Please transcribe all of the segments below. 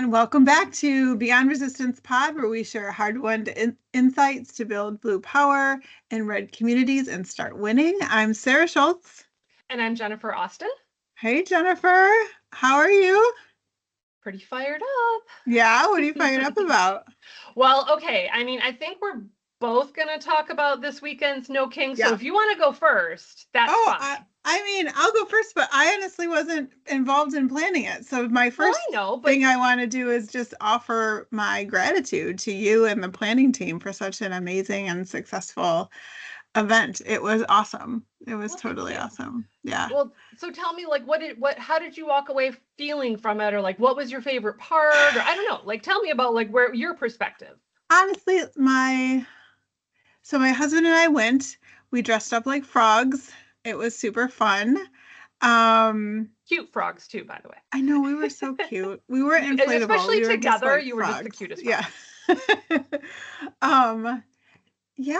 And welcome back to Beyond Resistance Pod, where we share hard-won insights to build blue power in red communities and start winning. I'm Sarah Schultz. And I'm Jennifer Austin. Hey, Jennifer. How are you? Pretty fired up. Yeah, what are you fired up about? Well, okay. I think we're both going to talk about this weekend's No King. So if you want to go first, that's fine. I'll go first, but I honestly wasn't involved in planning it. So my first thing I want to do is just offer my gratitude to you and the planning team for such an amazing and successful event. It was awesome. It was totally awesome. Yeah. Well, so tell me, like, how did you walk away feeling from it? Or like, what was your favorite part? Or I don't know, like, tell me about like where your perspective. Honestly, my husband and I went, we dressed up like frogs. It was super fun. Cute frogs too, by the way. I know, we were so cute. We were inflatable. Especially together, you were just the cutest frogs. Yeah. Yeah,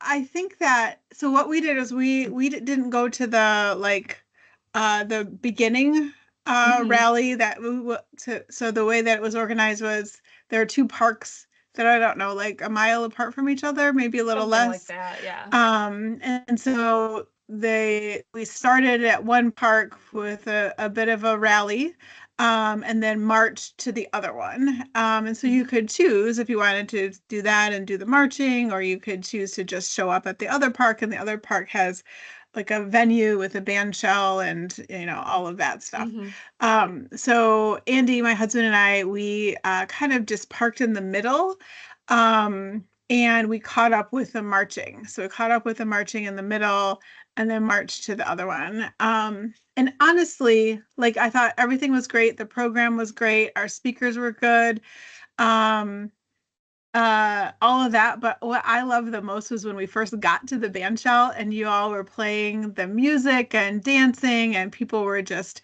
I think that, so what we did is we didn't go to the beginning rally so the way that it was organized was there are two parks that I don't know, like a mile apart from each other, maybe a little less. Like that, yeah. And so we started at one park with a bit of a rally, and then marched to the other one. And so you could choose if you wanted to do that and do the marching, or you could choose to just show up at the other park, and the other park has like a venue with a band shell and, all of that stuff. So Andy, my husband, and I, we kind of just parked in the middle, and we caught up with the marching. So we caught up with the marching in the middle and then marched to the other one. And honestly, like, I thought everything was great. The program was great. Our speakers were good. All of that, but what I loved the most was when we first got to the band shell and you all were playing the music and dancing, and people were just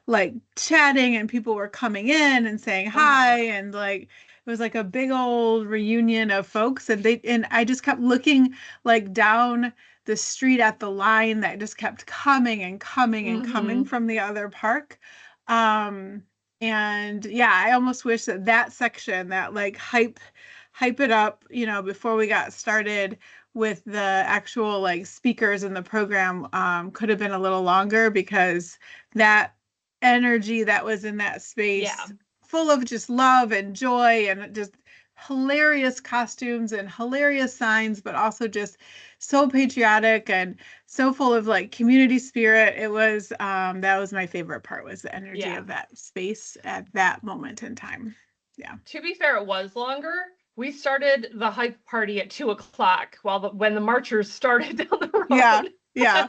like chatting, and people were coming in and saying hi, and like it was like a big old reunion of folks, and I just kept looking like down the street at the line that just kept coming and coming and coming from the other park. And yeah, I almost wish that section, that like hype it up, before we got started with the actual like speakers in the program, could have been a little longer, because that energy that was in that space, full of just love and joy and just hilarious costumes and hilarious signs, but also just so patriotic and so full of like community spirit. It was that was my favorite part, was the energy of that space at that moment in time. Yeah. To be fair, it was longer. We started the hype party at 2:00 when the marchers started down the road. Yeah.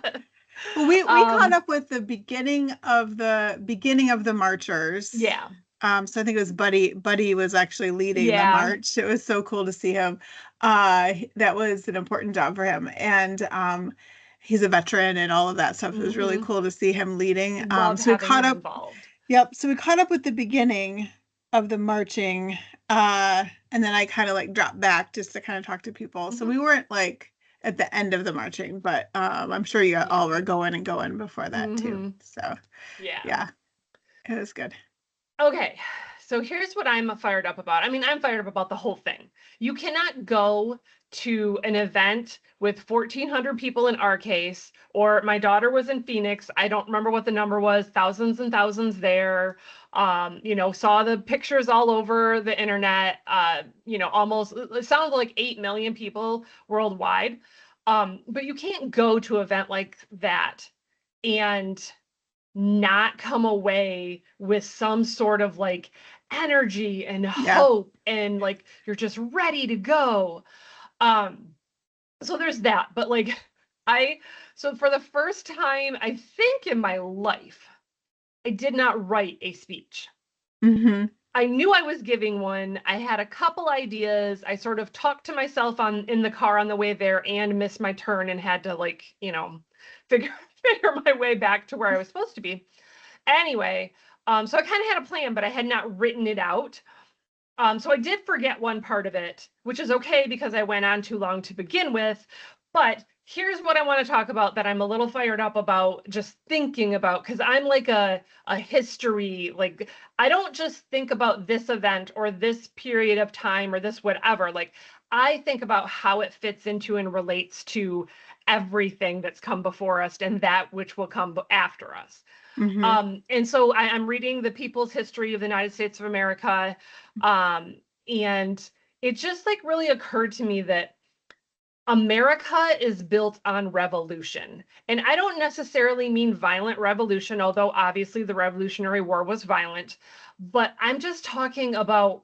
Well, we caught up with the beginning of the marchers. Yeah. So I think it was Buddy was actually leading the march. It was so cool to see him. That was an important job for him, and he's a veteran and all of that stuff. It was really cool to see him leading. So we caught up. Involved. Yep. So we caught up with the beginning of the marching, and then I kind of like dropped back just to kind of talk to people. So we weren't like at the end of the marching, but I'm sure you all were going before that too. So yeah, it was good. Okay, so here's what I'm fired up about. I'm fired up about the whole thing. You cannot go to an event with 1,400 people in our case, or my daughter was in Phoenix. I don't remember what the number was, thousands and thousands there. Saw the pictures all over the internet, almost, it sounds like 8 million people worldwide. But you can't go to an event like that and not come away with some sort of like energy and hope and like you're just ready to go. So there's that. But like so for the first time, I think in my life, I did not write a speech. I knew I was giving one. I had a couple ideas. I sort of talked to myself in the car on the way there and missed my turn and had to figure my way back to where I was supposed to be. Anyway, so I kind of had a plan, but I had not written it out. So I did forget one part of it, which is okay because I went on too long to begin with. But here's what I want to talk about that I'm a little fired up about just thinking about, because I'm like a history, like I don't just think about this event or this period of time or this whatever. Like I think about how it fits into and relates to everything that's come before us and that which will come after us. Mm-hmm. And so I'm reading the People's History of the United States of America. And it just like really occurred to me that America is built on revolution. And I don't necessarily mean violent revolution, although obviously the Revolutionary War was violent, but I'm just talking about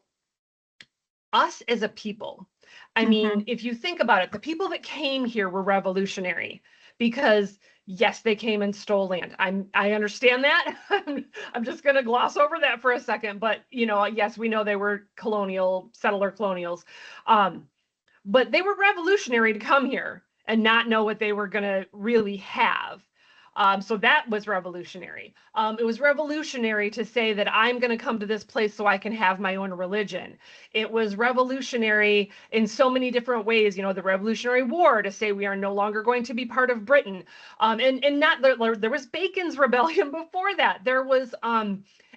us as a people. I Mm-hmm. mean, if you think about it, the people that came here were revolutionary because yes, they came and stole land. I understand that. I'm just going to gloss over that for a second, but you know, yes, we know they were settler colonials. But they were revolutionary to come here and not know what they were going to really have. So that was revolutionary. It was revolutionary to say that I'm going to come to this place so I can have my own religion. It was revolutionary in so many different ways. You know, the Revolutionary War to say we are no longer going to be part of Britain. And not there was Bacon's Rebellion before that. There was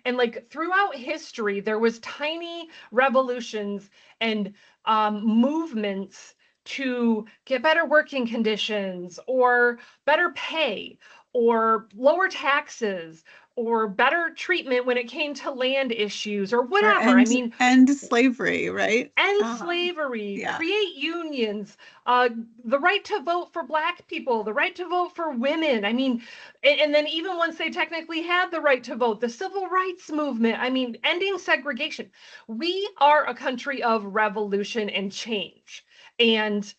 and like throughout history there was tiny revolutions and movements to get better working conditions or better pay or lower taxes or better treatment when it came to land issues or Or whatever. I mean, end slavery, right? end slavery, Yeah. create unions, the right to vote for Black people, the right to vote for women. I mean, and then even once they technically had the right to vote, the civil rights movement, I mean, ending segregation. We are a country of revolution and change. And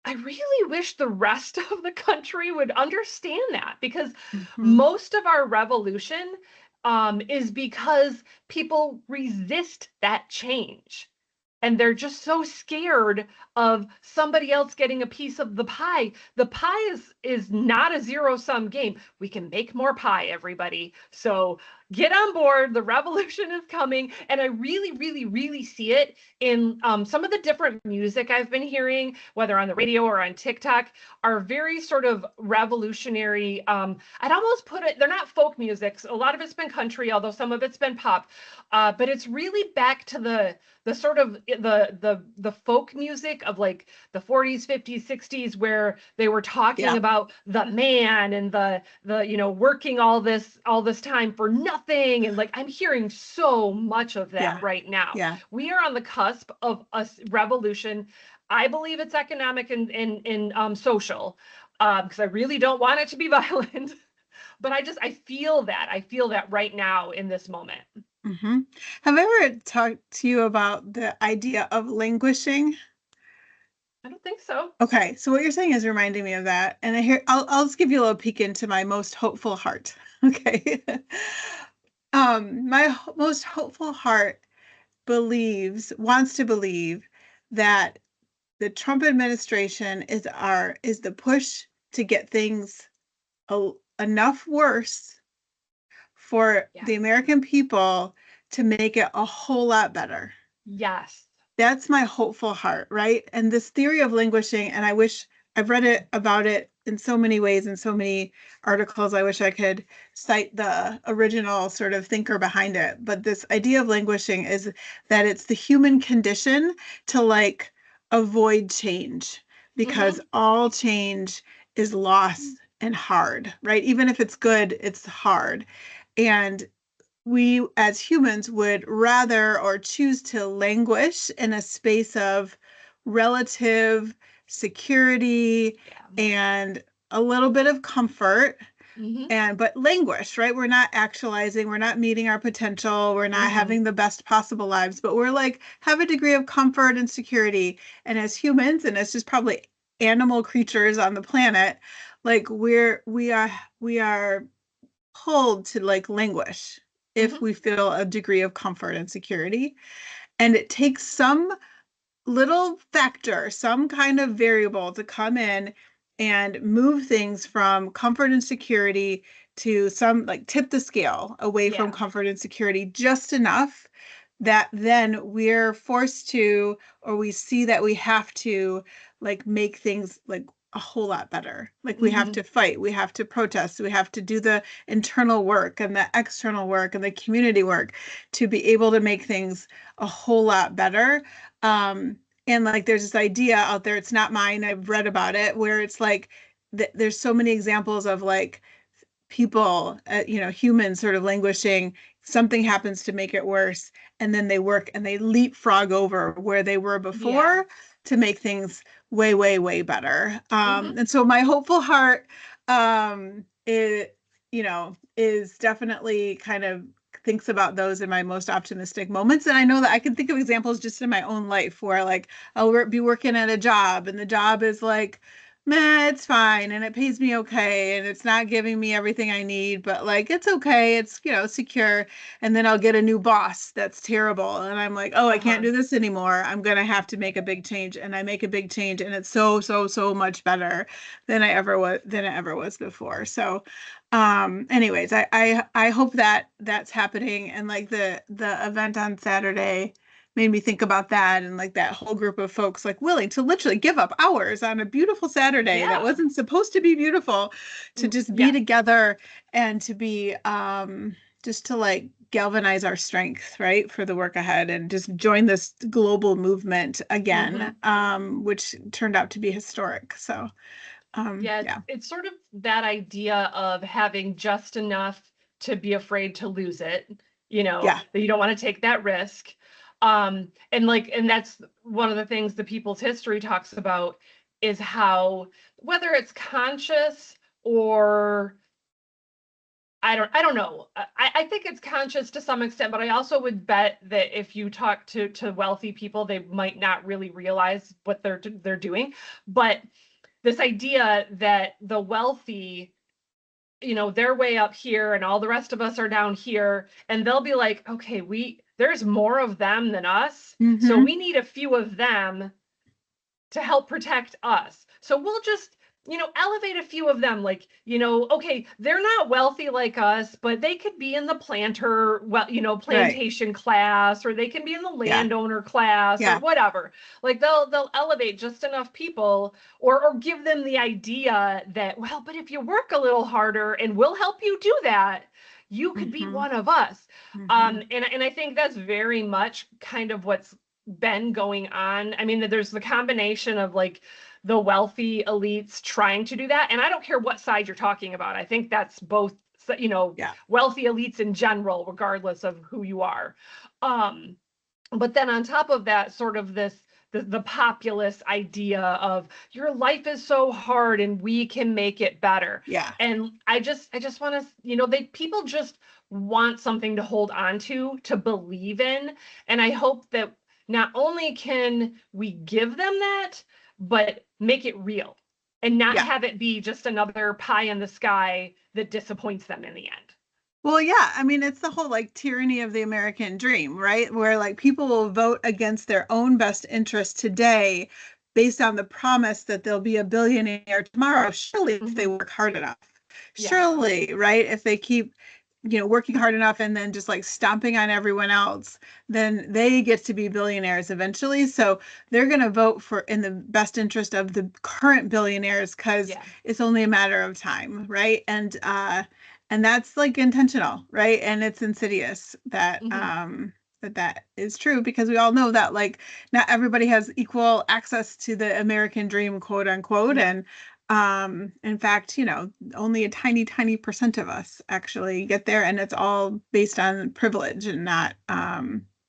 I really wish the rest of the country would understand that because Mm-hmm. most of our revolution is because people resist that change and they're just so scared of somebody else getting a piece of the pie. The pie is not a zero-sum game. We can make more pie, everybody. So get on board. The revolution is coming, and I really, really, really see it in some of the different music I've been hearing, whether on the radio or on TikTok, are very sort of revolutionary. I'd almost put it, they're not folk music. A lot of it's been country, although some of it's been pop. But it's really back to the sort of the folk music of like the 40s, 50s, 60s, where they were talking Yeah. about the man and the you know working all this time for nothing, and like I'm hearing so much of that Yeah. right now. Yeah. We are on the cusp of a revolution. I believe it's economic and social, because I really don't want it to be violent. But I feel that right now in this moment. Mm-hmm. Have I ever talked to you about the idea of languishing? I don't think so. Okay, so what you're saying is reminding me of that, and I'll just give you a little peek into my most hopeful heart. Okay, my most hopeful heart wants to believe that the Trump administration is the push to get things enough worse for Yeah. the American people to make it a whole lot better. Yes. That's my hopeful heart, right? And this theory of languishing, and I wish I've read it about it in so many ways in so many articles. I wish I could cite the original sort of thinker behind it. But this idea of languishing is that it's the human condition to like avoid change because Mm-hmm. all change is loss and hard, right? Even if it's good, it's hard. And we as humans would rather or choose to languish in a space of relative security Yeah. and a little bit of comfort, Mm-hmm. and but languish, right? We're not actualizing, we're not meeting our potential, we're not Mm-hmm. having the best possible lives, but we're like have a degree of comfort and security. And as humans, and as just probably animal creatures on the planet, like we are pulled to like languish if Mm-hmm. we feel a degree of comfort and security. And it takes some little factor, some kind of variable to come in and move things from comfort and security to some like tip the scale away from Yeah. comfort and security just enough that then we're forced to, or we see that we have to like make things like a whole lot better. Like we have Hmm. to fight, we have to protest, we have to do the internal work and the external work and the community work to be able to make things a whole lot better. And like there's this idea out there, it's not mine, I've read about it, where it's like there's so many examples of like people, humans sort of languishing, something happens to make it worse, and then they work and they leapfrog over where they were Yeah. before to make things way, way, way better. Hmm. And so my hopeful heart, is definitely kind of thinks about those in my most optimistic moments. And I know that I can think of examples just in my own life where like I'll be working at a job and the job is like, meh, it's fine and it pays me okay and it's not giving me everything I need, but like it's okay, it's secure. And then I'll get a new boss that's terrible and I'm like, oh, I can't Uh-huh. do this anymore. I'm gonna have to make a big change. And I make a big change and it's so, so, so much better than it ever was before. So anyways, I hope that that's happening. And like the event on Saturday made me think about that, and like that whole group of folks like willing to literally give up hours on a beautiful Saturday that Yeah. wasn't supposed to be beautiful to just be Yeah. together and to be just to like galvanize our strength, right, for the work ahead and just join this global movement again, Hmm. which turned out to be historic. So Yeah, yeah. it's sort of that idea of having just enough to be afraid to lose it, Yeah. that you don't want to take that risk. And that's one of the things the People's History talks about is how, whether it's conscious or I don't know. I think it's conscious to some extent, but I also would bet that if you talk to wealthy people, they might not really realize what they're doing. But this idea that the wealthy, they're way up here and all the rest of us are down here, and they'll be like, okay, there's more of them than us, so Mm-hmm. we need a few of them to help protect us. So we'll just, elevate a few of them. Like, okay, they're not wealthy like us, but they could be in the planter, well, Right. plantation class, or they can be in the Yeah. landowner class or Yeah. whatever. Like they'll elevate just enough people, or give them the idea that, well, but if you work a little harder and we'll help you do that, you could be Mm-hmm. one of us. Mm-hmm. And I think that's very much kind of what's been going on. I mean, there's the combination of like the wealthy elites trying to do that. And I don't care what side you're talking about. I think that's both, Yeah. wealthy elites in general, regardless of who you are. Um, but then on top of that, sort of the populist idea of your life is so hard and we can make it better. Yeah. And I just want to, they people just want something to hold on to believe in. And I hope that not only can we give them that, but make it real and not Yeah. have it be just another pie in the sky that disappoints them in the end. Well, yeah, I mean, it's the whole like tyranny of the American dream, right? Where like people will vote against their own best interest today based on the promise that they'll be a billionaire tomorrow. Surely, if they Hmm. work hard enough, Yeah. surely, right? If they keep, working hard enough and then just like stomping on everyone else, then they get to be billionaires eventually. So they're going to vote for in the best interest of the current billionaires because Yeah. it's only a matter of time, right? And that's like intentional, right? And it's insidious that Hmm. that is true because we all know that like not everybody has equal access to the American dream, quote unquote. Yeah. And in fact, only a tiny, tiny percent of us actually get there, and it's all based on privilege and not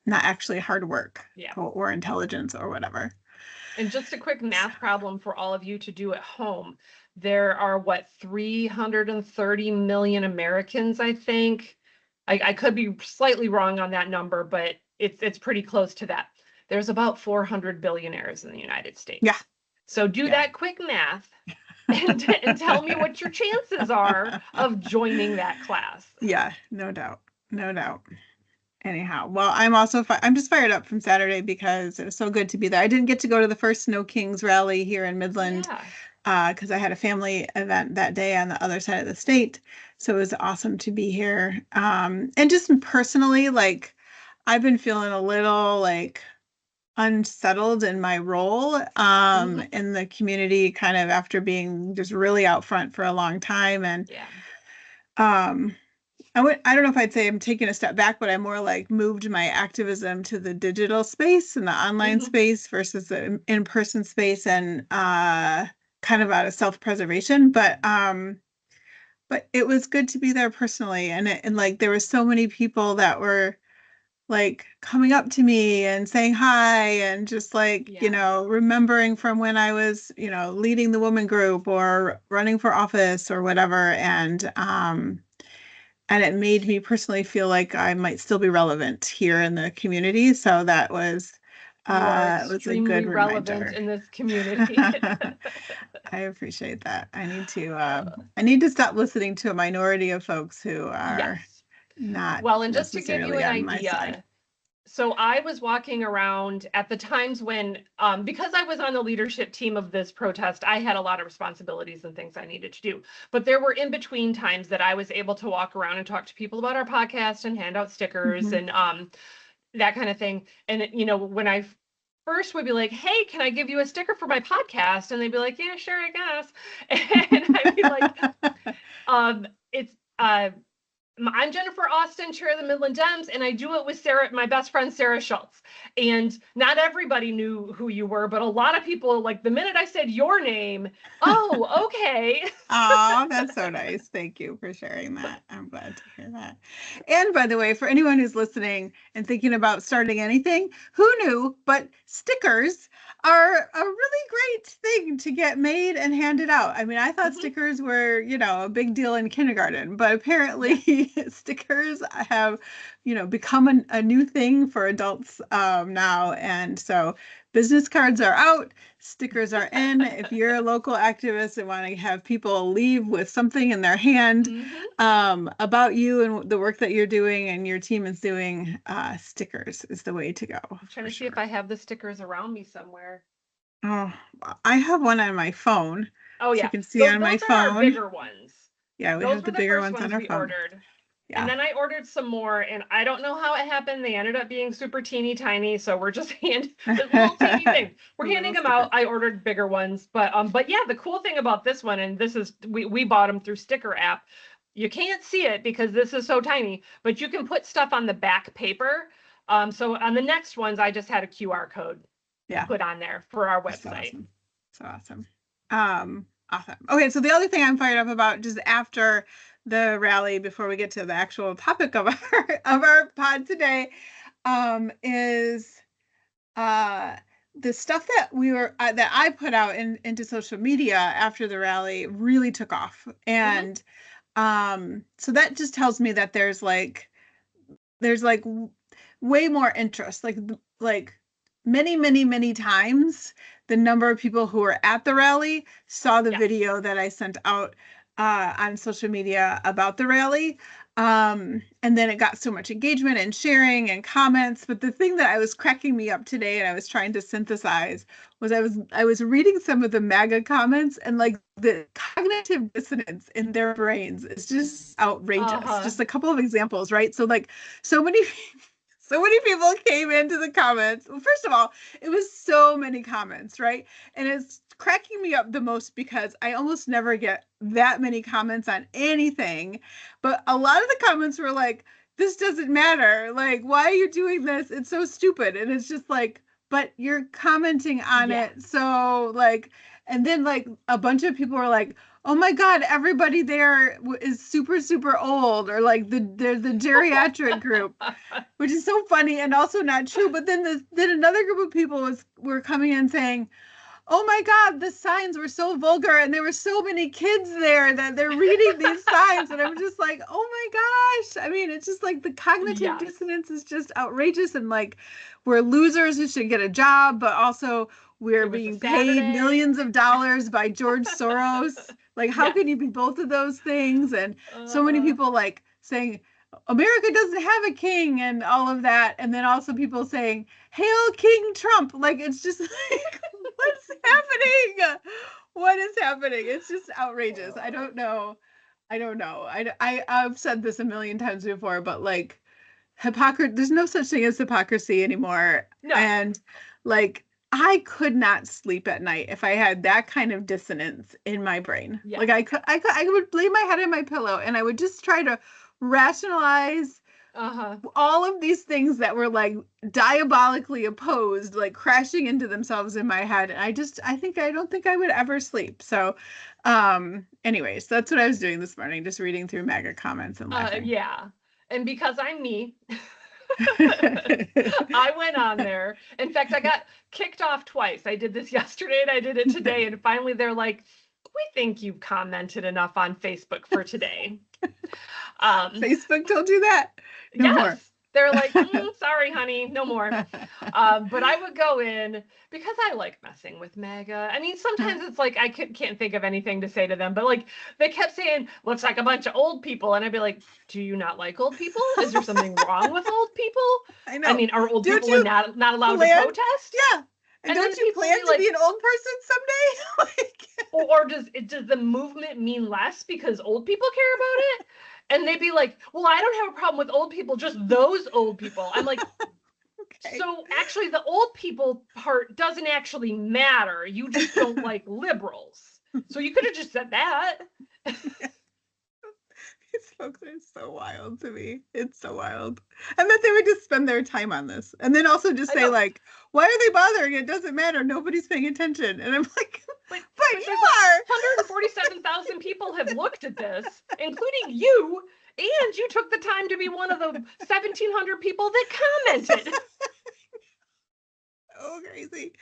actually hard work Yeah. or intelligence or whatever. And just a quick math problem for all of you to do at home. There are what, 330 million Americans, I think. I could be slightly wrong on that number, but it's pretty close to that. There's about 400 billionaires in the United Yeah, States. So do yeah. that quick math and tell me what your chances are of joining that class. Yeah, no doubt. No doubt. Anyhow, well, I'm just fired up from Saturday because it was so good to be there. I didn't get to go to the first Snow Kings rally here in Midland Yeah. because I had a family event that day on the other side of the state. So it was awesome to be here. And just personally, like I've been feeling a little like unsettled in my role Mhm. in the community, kind of after being just really out front for a long time. And Yeah. um, I don't know if I'd say I'm taking a step back, but I more like moved my activism to the digital space and the online Mhm. space versus the in-person space, and kind of out of self-preservation. But it was good to be there personally, and like there were so many people that were like coming up to me and saying hi, and just like, Yeah. remembering from when I was, leading the woman group or running for office or whatever. And it made me personally feel like I might still be relevant here in the community. So that You are was a good extremely relevant reminder. in this community. I appreciate that. I need to stop listening to a minority of folks who are Yes. not Well, and just to give you necessarily an on my side. idea, so I was walking around at the times when, because I was on the leadership team of this protest, I had a lot of responsibilities and things I needed to do. But there were in between times that I was able to walk around and talk to people about our podcast and hand out stickers Mhm. and that kind of thing. And when I first would be like, "Hey, can I give you a sticker for my podcast?" And they'd be like, "Yeah, sure, I guess." And I'd be like, "It's I'm Jennifer Austin, chair of the Midland Dems, and I do it with Sarah, my best friend Sarah Schultz." And not everybody knew who you were, but a lot of people, like the minute I said your name, oh, okay. Oh, that's so nice. Thank you for sharing that. I'm glad to hear that. And by the way, for anyone who's listening and thinking about starting anything, who knew? But stickers are a really great thing to get made and handed out. I mean, I thought Mhm. stickers were, a big deal in kindergarten, but apparently Yes. stickers have, become a new thing for adults now. And so business cards are out. Stickers are in. If you're a local activist and want to have people leave with something in their hand Mhm. about you and the work that you're doing and your team is doing, stickers is the way to go I'm trying for to see if sure. I have the stickers around me somewhere. Oh, I have one on my phone, Oh so you yeah, can see those on my those are our phone. bigger ones. Yeah, we Those have were the the bigger first ones on ones our we phone. ordered. And Yeah. then I ordered some more, and I don't know how it happened. They ended up being super teeny tiny, so we're just the little teeny thing. We're handing Little them out. stickers. I ordered bigger ones, but yeah, the cool thing about this one, and this is we bought them through Sticker app. You can't see it because this is so tiny, but you can put stuff on the back paper. So on the next ones, I just had a QR code Yeah. put on there for our So website. awesome. So awesome. Awesome. Okay, so the other thing I'm fired up about just after the rally, before we get to the actual topic of our of our pod today, is uh the stuff that that I put out into social media after the rally really took off. Hmm. And so that just tells me that there's like way more interest, like many times the number of people who were at the rally saw the Yes. video that I sent out on social media about the rally. And then it got so much engagement and sharing and comments. But the thing that I was cracking me up today and I was trying to synthesize was I was reading some of the MAGA comments, and like the cognitive dissonance in their brains is just outrageous. Uh-huh. Just a couple of examples, right? So like so many so many people came into the comments. Well, first of all, it was so many comments, right? And it's cracking me up the most because I almost never get that many comments on anything. But a lot of the comments were like, this doesn't matter. Like, why are you doing this? It's so stupid. And it's just like, but you're commenting on Yeah. it. So, like, and then like a bunch of people were like, oh my God, everybody there is super old, or like they're the geriatric group, which is so funny and also not true. But then another group of people were coming in saying, "Oh my God, the signs were so vulgar, and there were so many kids there that they're reading these signs." And I'm just like, "Oh my gosh!" I mean, it's just like the cognitive Yes. dissonance is just outrageous, and like we're losers who should get a job, but also we're It was a being paid Saturday. millions of dollars by George Soros. Like, how Yes. can you be both of those things? And so many Uh-huh. people like saying, America doesn't have a king and all of that. And then also people saying, Hail King Trump. Like, it's just like, what's happening? What is happening? It's just outrageous. I don't know. I don't know. I've said this a million times before, but like hypocrisy, there's no such thing as hypocrisy anymore. No. And like, I could not sleep at night if I had that kind of dissonance in my brain. Yeah. Like I would lay my head on my pillow and I would just try to rationalize Uh-huh. all of these things that were like diabolically opposed, like crashing into themselves in my head. And I don't think I would ever sleep. So, anyways, that's what I was doing this morning, just reading through MAGA comments and laughing. Yeah. And because I'm me, I went on there. In fact, I got kicked off twice. I did this yesterday and I did it today. And finally they're like, we think you've commented enough on Facebook for today. Facebook told you that? No yes. more. They're like, sorry, honey, no more. But I would go in because I like messing with MAGA. I mean, sometimes it's like I can't think of anything to say to them, but like they kept saying, looks like a bunch of old people. And I'd be like, do you not like old people? Is there something wrong with old people? I know. I mean, are old people not allowed to protest? Yeah. And don't you plan to be an old person someday? Or does the movement mean less because old people care about it? And they'd be like, well, I don't have a problem with old people, just those old people. I'm like, okay. So actually the old people part doesn't actually matter. You just don't like liberals. So you could have just said that. These folks are so wild to me. It's so wild. And that they would just spend their time on this. And then also just say like, why are they bothering? It doesn't matter. Nobody's paying attention. And I'm like, but you are. 147,000 people have looked at this, including you, and you took the time to be one of the 1,700 people that commented. Oh, crazy.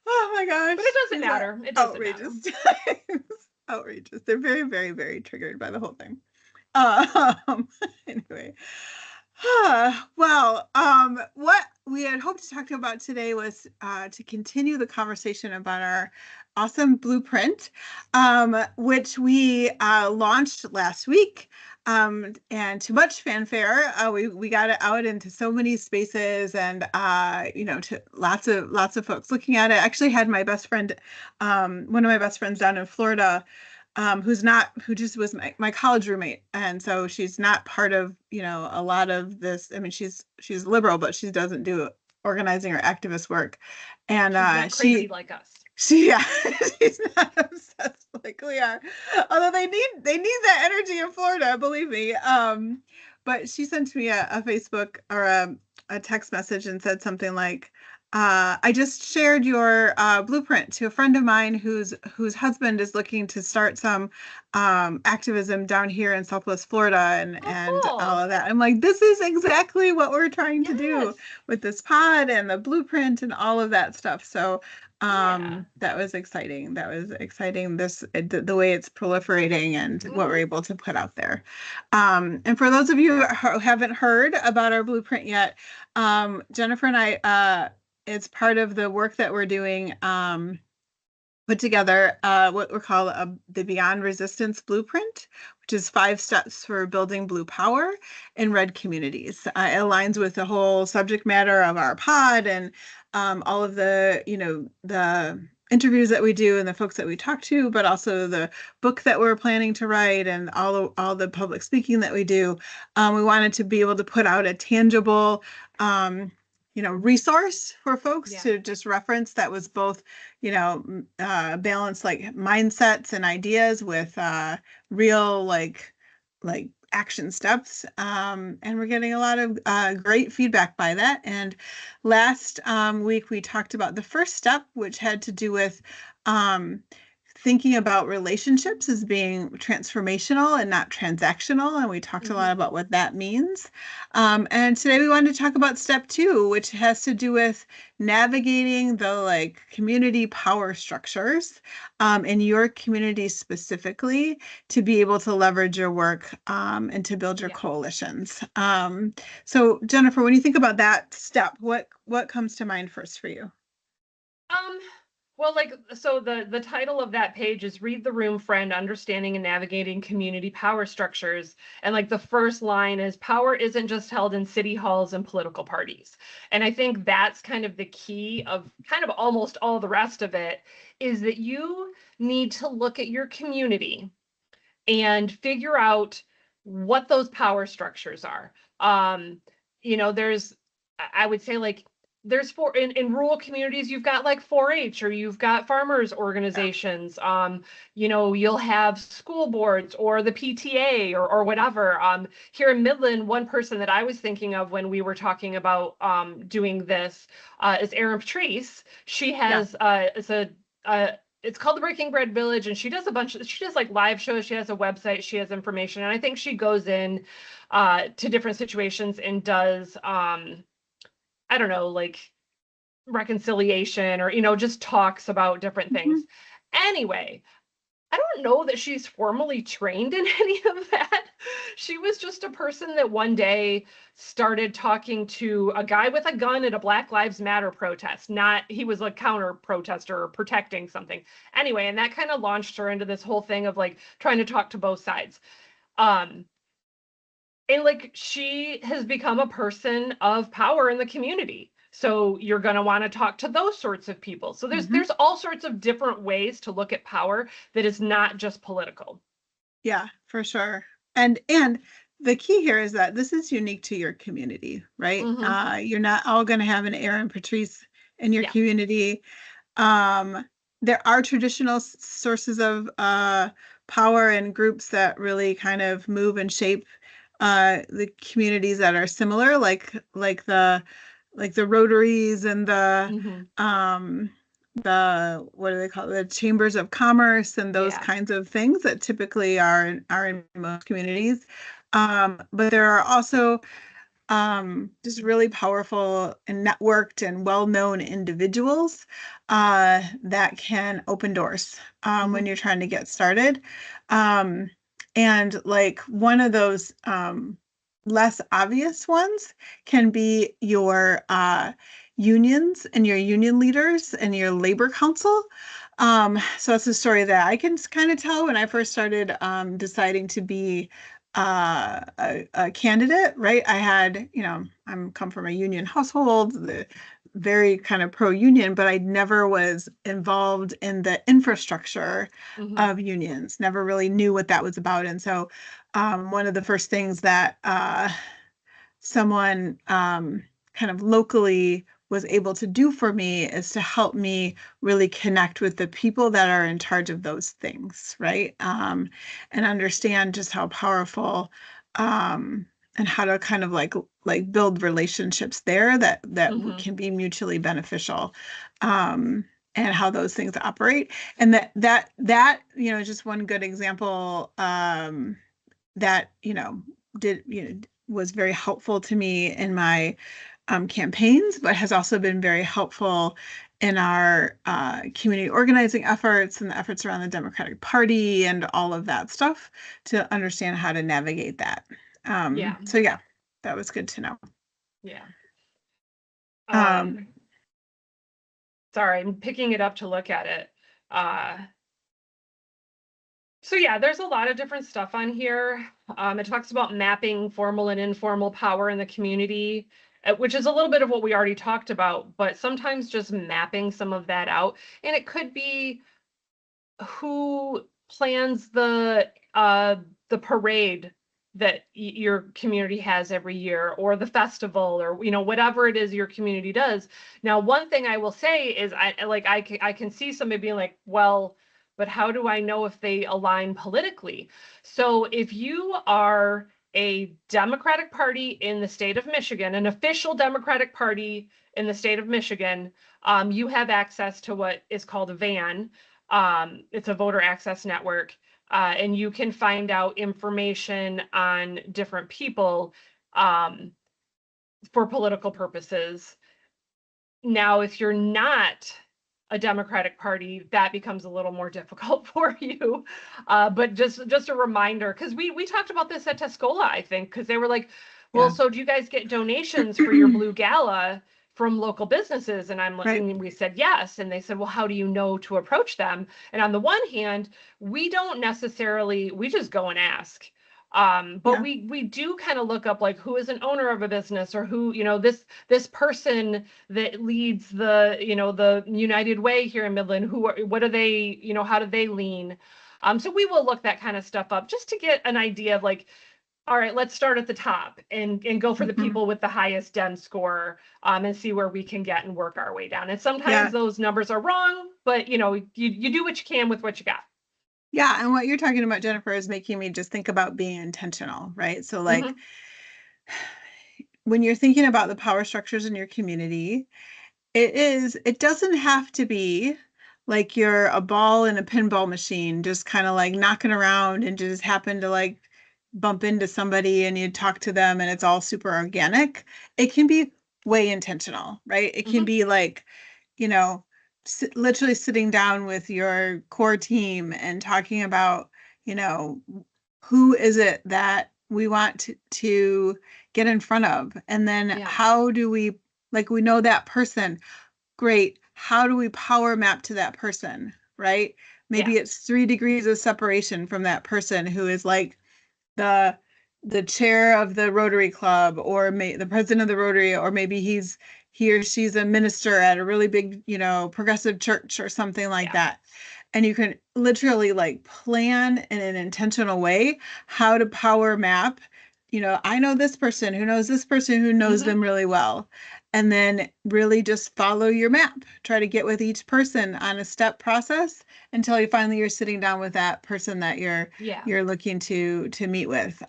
Oh my gosh. But it doesn't matter. It doesn't outrageous matter. Outrageous. They're very, very, very triggered by the whole thing. Anyway. Well, what we had hoped to talk about today was to continue the conversation about our awesome blueprint, which we launched last week. And to much fanfare, we got it out into so many spaces, and to lots of folks looking at it. I actually had my best friend, one of my best friends down in Florida, who just was my college roommate, and so she's not part of a lot of this. I mean, she's liberal, but she doesn't do organizing or activist work, and she's not crazy like us. She's not obsessed like we are, although they need that energy in Florida, believe me. But she sent me a Facebook or a text message and said something like, I just shared your blueprint to a friend of mine whose husband is looking to start some activism down here in Southwest Florida and cool. all of that. I'm like, this is exactly what we're trying to do with this pod and the blueprint and all of that stuff. So that was exciting. The way it's proliferating and what we're able to put out there. And for those of you who haven't heard about our blueprint yet, Jennifer and I, it's part of the work that we're doing, put together what we're called the Beyond Resistance Blueprint, which is 5 steps for building blue power in red communities. It aligns with the whole subject matter of our pod and all of the interviews that we do and the folks that we talk to, but also the book that we're planning to write and all the public speaking that we do. We wanted to be able to put out a tangible resource for folks to just reference that was both, balance like mindsets and ideas with real like action steps. And we're getting a lot of great feedback by that. And last week we talked about the first step, which had to do with thinking about relationships as being transformational and not transactional. And we talked a lot about what that means. And today we wanted to talk about step 2, which has to do with navigating the community power structures in your community specifically to be able to leverage your work and to build your coalitions. So Jennifer, when you think about that step, what comes to mind first for you? Well, so the title of that page is Read the Room, Friend, Understanding and Navigating Community Power Structures. And the first line is power isn't just held in city halls and political parties. And I think that's kind of the key of kind of almost all the rest of it, is that you need to look at your community and figure out what those power structures are. there's, I would say, like, there's in rural communities, you've got like 4-H, or you've got farmers organizations. You'll have school boards or the PTA, or whatever. Here in Midland, one person that I was thinking of when we were talking about doing this is Erin Patrice. She Yeah. has it's called the Breaking Bread Village, and she does like live shows. She has a website, she has information, and I think she goes in to different situations and does I don't know, like reconciliation, or just talks about different Mhm. things. Anyway, I don't know that she's formally trained in any of that. She was just a person that one day started talking to a guy with a gun at a Black Lives Matter protest. Not, he was a counter protester or protecting something. Anyway, and that kind of launched her into this whole thing of like trying to talk to both sides. Um, and like she has become a person of power in the community. So you're going to want to talk to those sorts of people. So there's Mhm. there's all sorts of different ways to look at power that is not just political. Yeah, for sure. And the key here is that this is unique to your community, right? Hmm. You're not all going to have an Aaron Patrice in your Yeah. community. Um, there are traditional sources of power and groups that really kind of move and shape the communities that are similar, like the Rotaries and Hmm. um, the what do they call it? The chambers of commerce and those Yeah. kinds of things that typically are in most communities. But there are also just really powerful and networked and well-known individuals that can open doors when Hmm. you're trying to get started. Um, and like one of those less obvious ones can be your unions and your union leaders and your labor council. So that's a story that I can kind of tell when I first started deciding to be a candidate, right? I had, I'm come from a union household, very kind of pro-union, but I never was involved in the infrastructure Hmm. of unions, never really knew what that was about. And so one of the first things that someone kind of locally was able to do for me is to help me really connect with the people that are in charge of those things, right? And understand just how powerful and how to kind of like build relationships there that Hmm. can be mutually beneficial. And how those things operate, and that just one good example that did was very helpful to me in my campaigns, but has also been very helpful in our community organizing efforts and the efforts around the Democratic Party and all of that stuff to understand how to navigate that. Yeah. So yeah, that was good to know. Yeah. Um, Um, Sorry, I'm picking it up to look at it. Uh, So yeah, there's a lot of different stuff on here. It talks about mapping formal and informal power in the community, which is a little bit of what we already talked about, but sometimes just mapping some of that out. And it could be who plans the parade that your community has every year, or the festival, or whatever it is your community does. Now, one thing I will say is I can see somebody being like, well, but how do I know if they align politically? So if you are a Democratic Party in the state of Michigan, an official Democratic Party in the state of Michigan, you have access to what is called a VAN. It's a voter access network, and you can find out information on different people um, for political purposes. Now, if you're not a Democratic Party, that becomes a little more difficult for you. But just a reminder, because we talked about this at Tuscola, I think, because they were like, well, yeah. so do you guys get donations for your Blue Gala from local businesses? And I'm like, Right. and we said yes. And they said, well, how do you know to approach them? And on the one hand, we don't necessarily, we just go and ask. But Yeah. we do kind of look up like who is an owner of a business, or who, this person that leads the United Way here in Midland, what are they, how do they lean? So we will look that kind of stuff up just to get an idea of like all right, let's start at the top and go for the Mhm. people with the highest DEM score, and see where we can get and work our way down. And sometimes Yeah. those numbers are wrong, but you do what you can with what you got. Yeah. And what you're talking about, Jennifer, is making me just think about being intentional, right? So, like, Hmm. when you're thinking about the power structures in your community, it doesn't have to be like you're a ball in a pinball machine, just kind of like knocking around and just happen to like bump into somebody and you talk to them and it's all super organic. It can be way intentional, right? It can Hmm. be like, you know, literally sitting down with your core team and talking about, you know, who is it that we want to get in front of? And then Yeah. how do we, like, we know that person. Great. How do we power map to that person, right? Yeah. Maybe it's 3 degrees of separation from that person who is like the the chair of the Rotary Club or the president of the Rotary, or maybe he or she's a minister at a really big, progressive church or something like Yeah. that. And you can literally like plan in an intentional way how to power map. I know this person who knows this person who knows Hmm. them really well. And then really just follow your map. Try to get with each person on a step process until you finally you're sitting down with that person that Yeah. you're looking to meet with.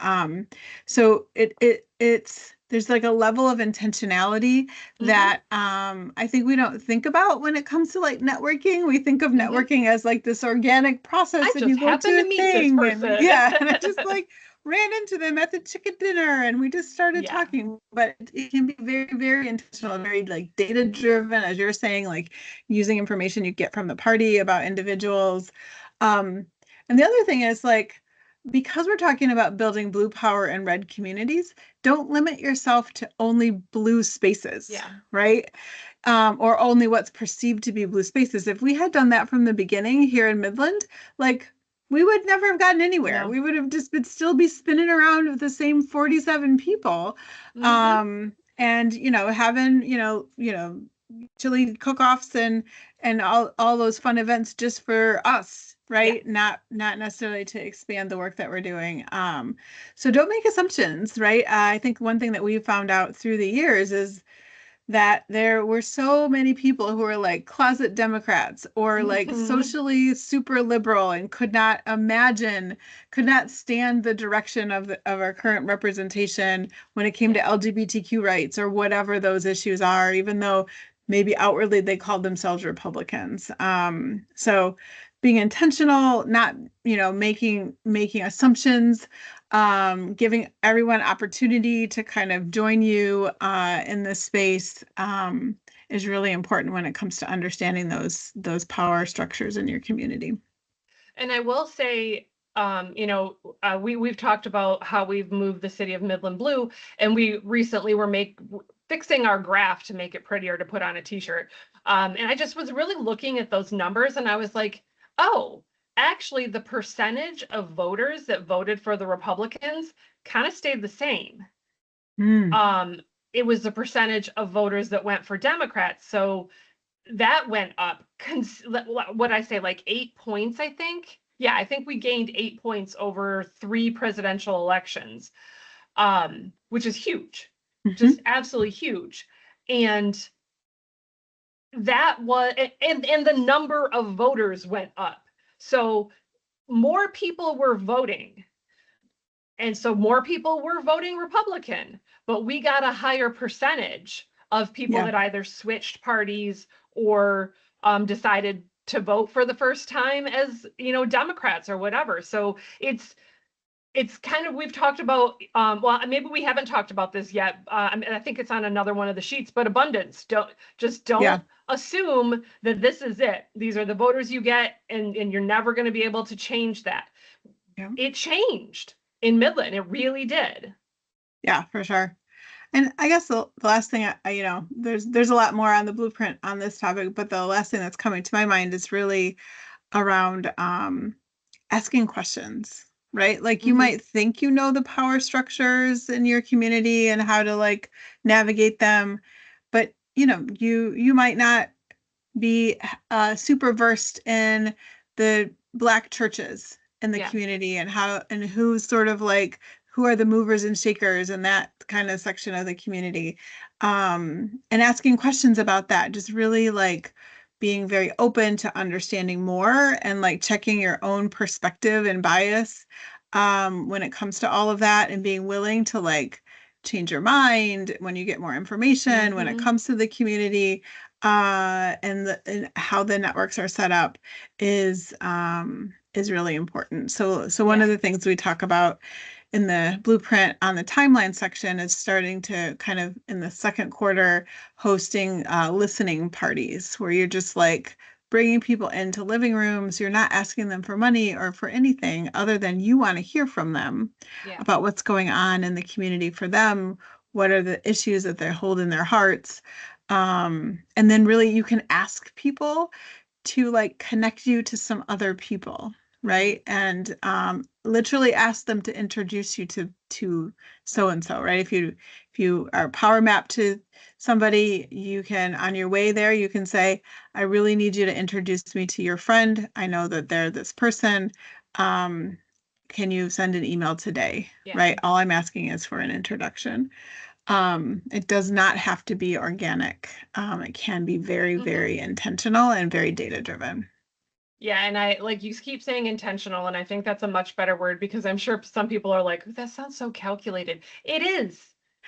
So it's there's like a level of intentionality Hmm. that I think we don't think about when it comes to like networking. We think of Hmm. networking as like this organic I process, and you just go to happened a to meet this thing, and person. yeah, and I just like ran into them at the chicken dinner, and we just started Yeah. talking. But it can be very, very intentional, very like data driven, as you're saying, like using information you get from the party about individuals. Um, and the other thing is like, because we're talking about building blue power and red communities, don't limit yourself to only blue spaces, Yeah. right? Or only what's perceived to be blue spaces. If we had done that from the beginning here in Midland, like we would never have gotten anywhere. No. We would have just been still be spinning around with the same 47 people. Hmm. And having, chili cook-offs and all those fun events just for us, Yeah. right? Not necessarily to expand the work that we're doing. So don't make assumptions, right? I think one thing that we found out through the years is that there were so many people who were like closet Democrats or like Hmm. socially super liberal and could not stand the direction of our current representation when it came Yeah. to LGBTQ rights or whatever those issues are, even though maybe outwardly they called themselves Republicans. So being intentional, not making assumptions, giving everyone opportunity to kind of join you in this space is really important when it comes to understanding those power structures in your community. And I will say, we've talked about how we've moved the city of Midland blue, and we recently were fixing our graph to make it prettier to put on a t-shirt. And I just was really looking at those numbers, and I was like, oh, actually, the percentage of voters that voted for the Republicans kind of stayed the same. Mm, Um, it was the percentage of voters that went for Democrats. So that went up, what I say, like 8 points, I think. Yeah, I think we gained 8 points over 3 presidential elections, which is huge, just mhm. absolutely huge. And that was, and the number of voters went up. So more people were voting. And so more people were voting Republican, but we got a higher percentage of people Yeah, that either switched parties or decided to vote for the first time as Democrats or whatever. So it's kind of, we've talked about, well, maybe we haven't talked about this yet. I think it's on another one of the sheets, but abundance. yeah, Don't assume that this is it. These are the voters you get, and you're never going to be able to change that. yeah, It changed in Midland. It really did. yeah, for sure. And I guess the last thing there's a lot more on the blueprint on this topic, but the last thing that's coming to my mind is really around asking questions, right? Like you Hmm. might think you know the power structures in your community and how to like navigate them, but you might not be super versed in the Black churches in the Yeah. community and how and who's sort of like who are the movers and shakers in that kind of section of the community, and asking questions about that, just really like being very open to understanding more and like checking your own perspective and bias when it comes to all of that, and being willing to like change your mind when you get more information when it comes to the community, and how the networks are set up is really important. So one of the things we talk about in the blueprint on the timeline section is starting to kind of in the second quarter hosting listening parties where you're just like bringing people into living rooms. You're not asking them for money or for anything other than you want to hear from them about what's going on in the community for them. What are the issues that they hold in their hearts? And then really you can ask people to like connect you to some other people, right? And literally ask them to introduce you to so and so, right? If you are power mapped to somebody, you can on your way there, you can say, I really need you to introduce me to your friend. I know that they're this person. Can you send an email today? Right? All I'm asking is for an introduction. It does not have to be organic. It can be very, very intentional and very data driven. Yeah, and I like you keep saying intentional, and I think that's a much better word because I'm sure some people are like, that sounds so calculated. It is.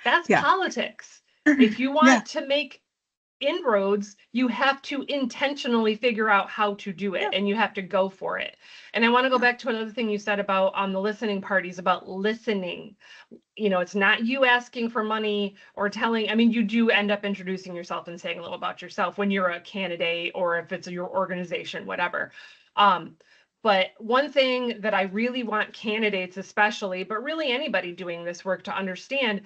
That's politics. If you want to make inroads, you have to intentionally figure out how to do it, and you have to go for it. And I want to go back to another thing you said about on the listening parties about listening. You know, it's not you asking for money or telling, I mean, you do end up introducing yourself and saying a little about yourself when you're a candidate or if it's your organization, whatever. But one thing that I really want candidates especially, but really anybody doing this work to understand,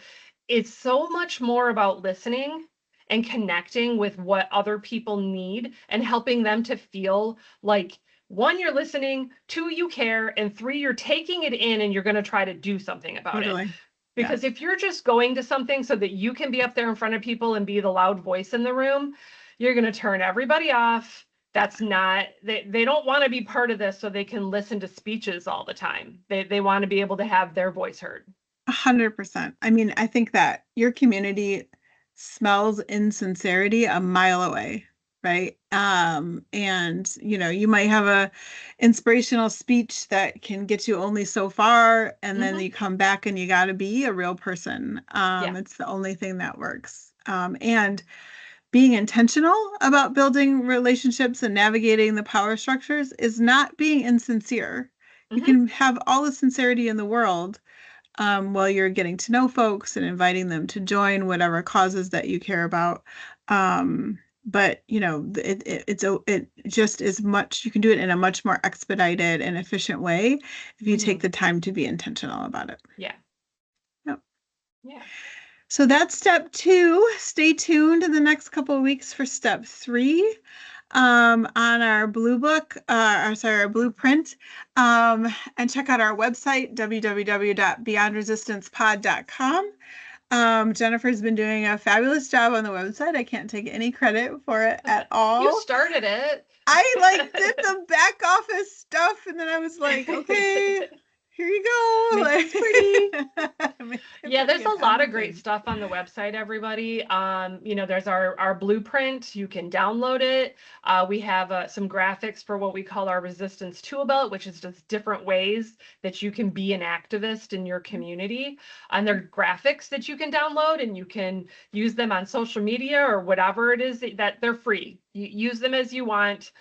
it's so much more about listening and connecting with what other people need and helping them to feel like, one, you're listening, two, you care, and three, you're taking it in and you're going to try to do something about it. Because if you're just going to something so that you can be up there in front of people and be the loud voice in the room, you're going to turn everybody off. That's not, they don't want to be part of this so they can listen to speeches all the time. They want to be able to have their voice heard. 100%. I mean, I think that your community smells insincerity a mile away, right? And you know, you might have a inspirational speech that can get you only so far, and then you come back and you got to be a real person. It's the only thing that works. And being intentional about building relationships and navigating the power structures is not being insincere. You can have all the sincerity in the world while you're getting to know folks and inviting them to join whatever causes that you care about. But you know, it just is much, you can do it in a much more expedited and efficient way if you take the time to be intentional about it. Yeah. So that's step 2. Stay tuned in the next couple of weeks for step 3 on our blue book, our blueprint, and check out our website, www.beyondresistancepod.com. Jennifer's been doing a fabulous job on the website. I can't take any credit for it at all. You started it. I like did the back office stuff, and then I was like, okay, here you go. Make it pretty. Yeah, there's a lot of great stuff on the website, everybody. You know, there's our blueprint. You can download it. We have some graphics for what we call our resistance tool belt, which is just different ways that you can be an activist in your community. And there are graphics that you can download, and you can use them on social media or whatever it is that they're free. You use them as you want.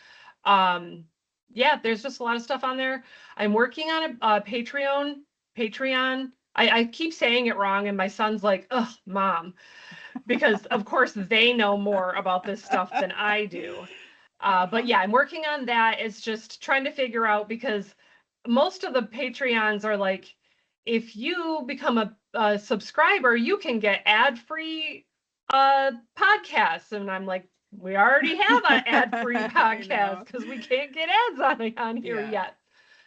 Yeah, there's just a lot of stuff on there. I'm working on a Patreon. I keep saying it wrong, and my son's like, ugh, Mom, because of course they know more about this stuff than I do. But yeah, I'm working on that. It's just trying to figure out, because most of the Patreons are like, if you become a subscriber, you can get ad-free podcasts. And I'm like, we already have an ad-free podcast because we can't get ads on here yet.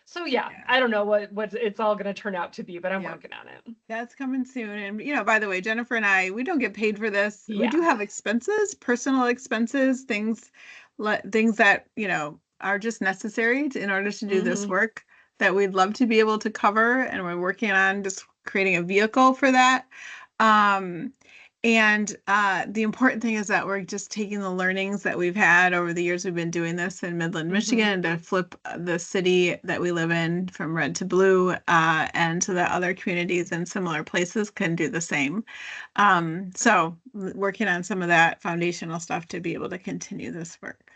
So yeah, I don't know what it's all going to turn out to be, but I'm working on it. That's coming soon. And you know, by the way, Jennifer and I, we don't get paid for this. We do have expenses, personal expenses, things that, you know, are just necessary in order to do this work that we'd love to be able to cover. And we're working on just creating a vehicle for that. Um, and the important thing is that we're just taking the learnings that we've had over the years we've been doing this in Midland, Michigan, to flip the city that we live in from red to blue, and so that other communities in similar places can do the same. So working on some of that foundational stuff to be able to continue this work.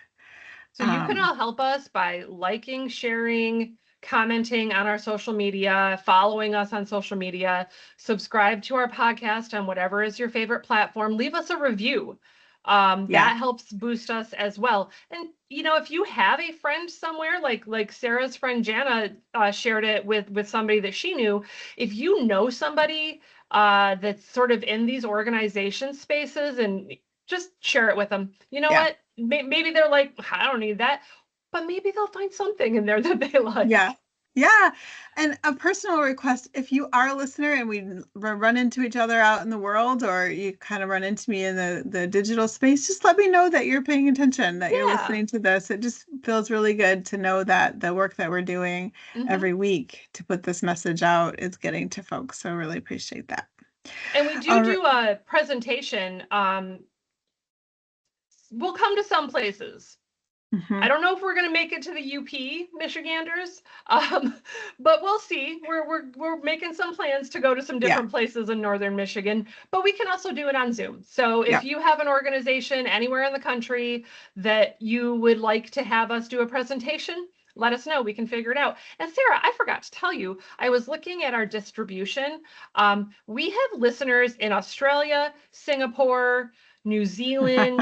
So you can all help us by liking, sharing, commenting on our social media, following us on social media, subscribe to our podcast on whatever is your favorite platform, leave us a review. That helps boost us as well. And if you have a friend somewhere, like Sarah's friend Jana shared it with somebody that she knew, if you know somebody that's sort of in these organization spaces, and just share it with them. You know what? Maybe they're like, I don't need that, but maybe they'll find something in there that they like. Yeah. And a personal request, if you are a listener and we run into each other out in the world, or you kind of run into me in the digital space, just let me know that you're paying attention, that you're listening to this. It just feels really good to know that the work that we're doing every week to put this message out is getting to folks. So I really appreciate that. And we do a presentation. We'll come to some places. I don't know if we're going to make it to the UP, Michiganders, but we'll see. We're making some plans to go to some different places in northern Michigan, but we can also do it on Zoom. So if you have an organization anywhere in the country that you would like to have us do a presentation, let us know. We can figure it out. And Sarah, I forgot to tell you, I was looking at our distribution. We have listeners in Australia, Singapore, New Zealand,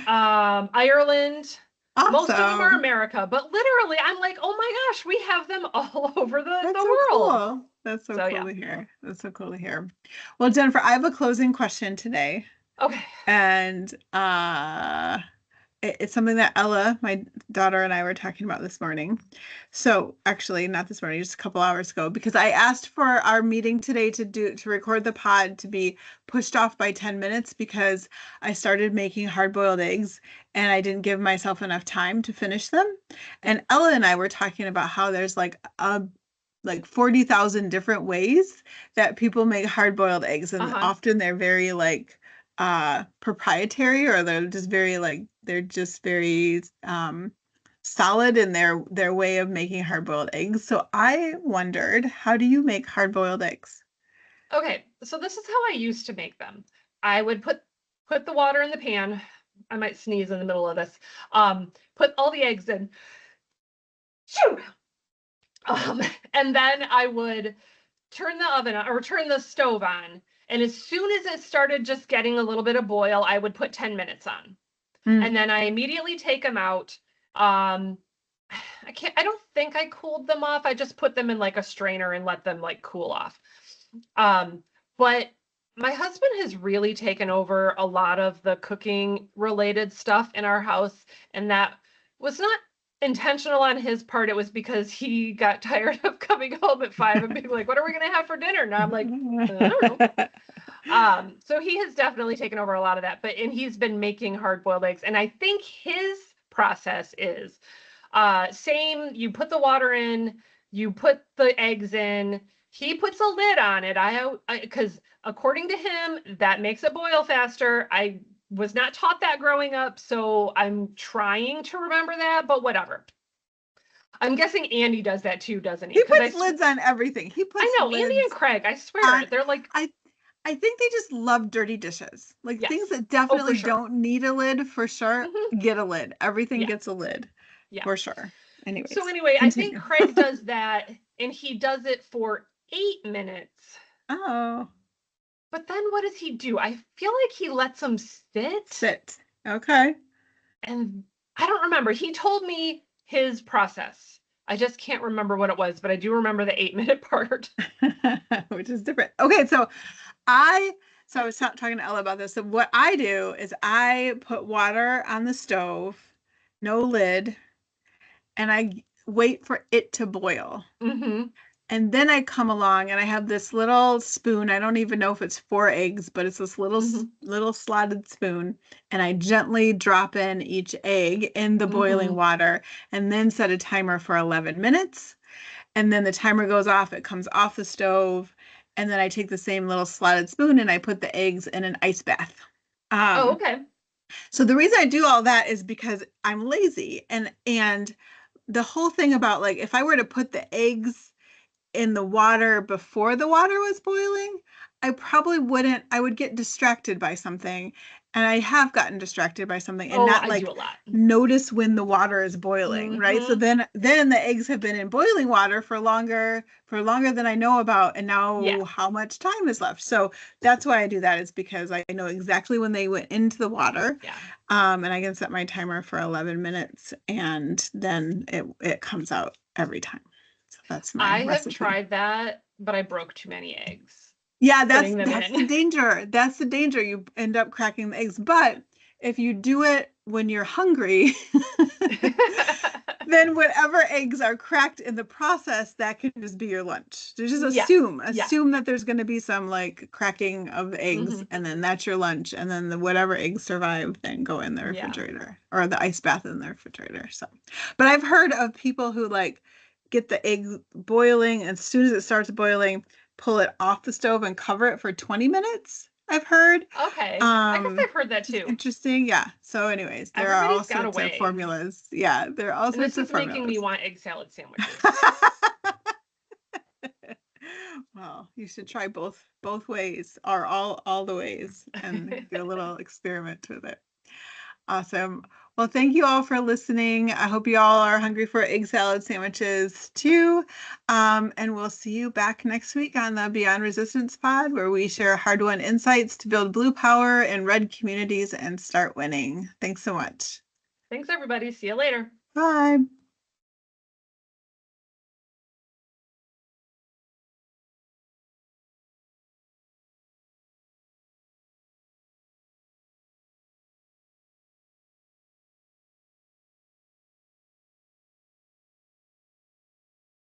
Ireland. Awesome. Most of them are America, but literally I'm like, oh my gosh, we have them all over the world. Cool. That's so cool to hear. That's so cool to hear. Well, Jennifer, I have a closing question today. Okay. And it's something that Ella, my daughter, and I were talking about this morning. So actually, not this morning, just a couple hours ago, because I asked for our meeting today to record the pod to be pushed off by 10 minutes because I started making hard-boiled eggs and I didn't give myself enough time to finish them. And Ella and I were talking about how there's like 40,000 different ways that people make hard-boiled eggs, and often they're very proprietary, or they're just very solid in their way of making hard-boiled eggs. So I wondered, how do you make hard-boiled eggs? Okay, so this is how I used to make them. I would put the water in the pan. I might sneeze in the middle of this. Put all the eggs in. Shoo! And then I would turn the oven on, or turn the stove on. And as soon as it started just getting a little bit of boil, I would put 10 minutes on. And then I immediately take them out. I don't think I cooled them off. I just put them in like a strainer and let them like cool off. But my husband has really taken over a lot of the cooking related stuff in our house. And that was not intentional on his part. It was because he got tired of coming home at 5 and being like, what are we going to have for dinner? And I'm like, I don't know. So he has definitely taken over a lot of that, and he's been making hard-boiled eggs. And I think his process is same. You put the water in, you put the eggs in, he puts a lid on it. Because according to him, that makes it boil faster. I was not taught that growing up, so I'm trying to remember that, but whatever. I'm guessing Andy does that too, doesn't he? He puts lids on everything. I know, Andy and Craig, I swear, they're like... I think they just love dirty dishes. Like things that definitely don't need a lid, for sure, get a lid. Everything gets a lid, for sure. Anyways, so anyway, I think Craig does that, and he does it for 8 minutes. Oh. But then what does he do? I feel like he lets them sit. Okay. And I don't remember. He told me his process. I just can't remember what it was, but I do remember the 8-minute part. Which is different. Okay, so I was talking to Ella about this. So what I do is I put water on the stove, no lid, and I wait for it to boil. And then I come along and I have this little spoon. I don't even know if it's 4 eggs, but it's this little slotted spoon. And I gently drop in each egg in the boiling water, and then set a timer for 11 minutes. And then the timer goes off. It comes off the stove. And then I take the same little slotted spoon and I put the eggs in an ice bath. Oh, Um, okay. so the reason I do all that is because I'm lazy, and the whole thing about like if I were to put the eggs in the water before the water was boiling, I probably wouldn't, I would get distracted by something. And I have gotten distracted by something and Oh, not I do like a lot. notice when the water is boiling, right? So Mm-hmm. then the eggs have been in boiling water for longer than I know about, and Yeah. now how much time is left. So that's why I do that, is because I know exactly when they went into the water. Yeah. And I can set my timer for 11 minutes and then it comes out every time. So that's my I have recipe. tried that, but I broke too many eggs Yeah, putting them that's the in. danger. That's the danger. You end up cracking the eggs. But if you do it when you're hungry, then whatever eggs are cracked in the process, that can just be your lunch. So just Yeah. Yeah. assume that there's going to be some like cracking of eggs, Hmm. and then that's your lunch. And then whatever eggs survive then go in the Yeah. refrigerator, or the ice bath in the refrigerator. So, but I've heard of people who like get the eggs boiling, and as soon as it starts boiling, pull it off the stove and cover it for 20 minutes. I've heard. Okay. I guess I've heard that Which is too. interesting. Yeah. So, anyways, there are all Everybody's got a sorts of way. formulas. Yeah, there are all And this sorts of is making me formulas. want egg salad sandwiches. Well, you should try both ways, or all the ways, and get a little experiment with it. Awesome. Well, thank you all for listening. I hope you all are hungry for egg salad sandwiches too. And we'll see you back next week on the Beyond Resistance Pod, where we share hard-won insights to build blue power in red communities and start winning. Thanks so much. Thanks, everybody. See you later. Bye.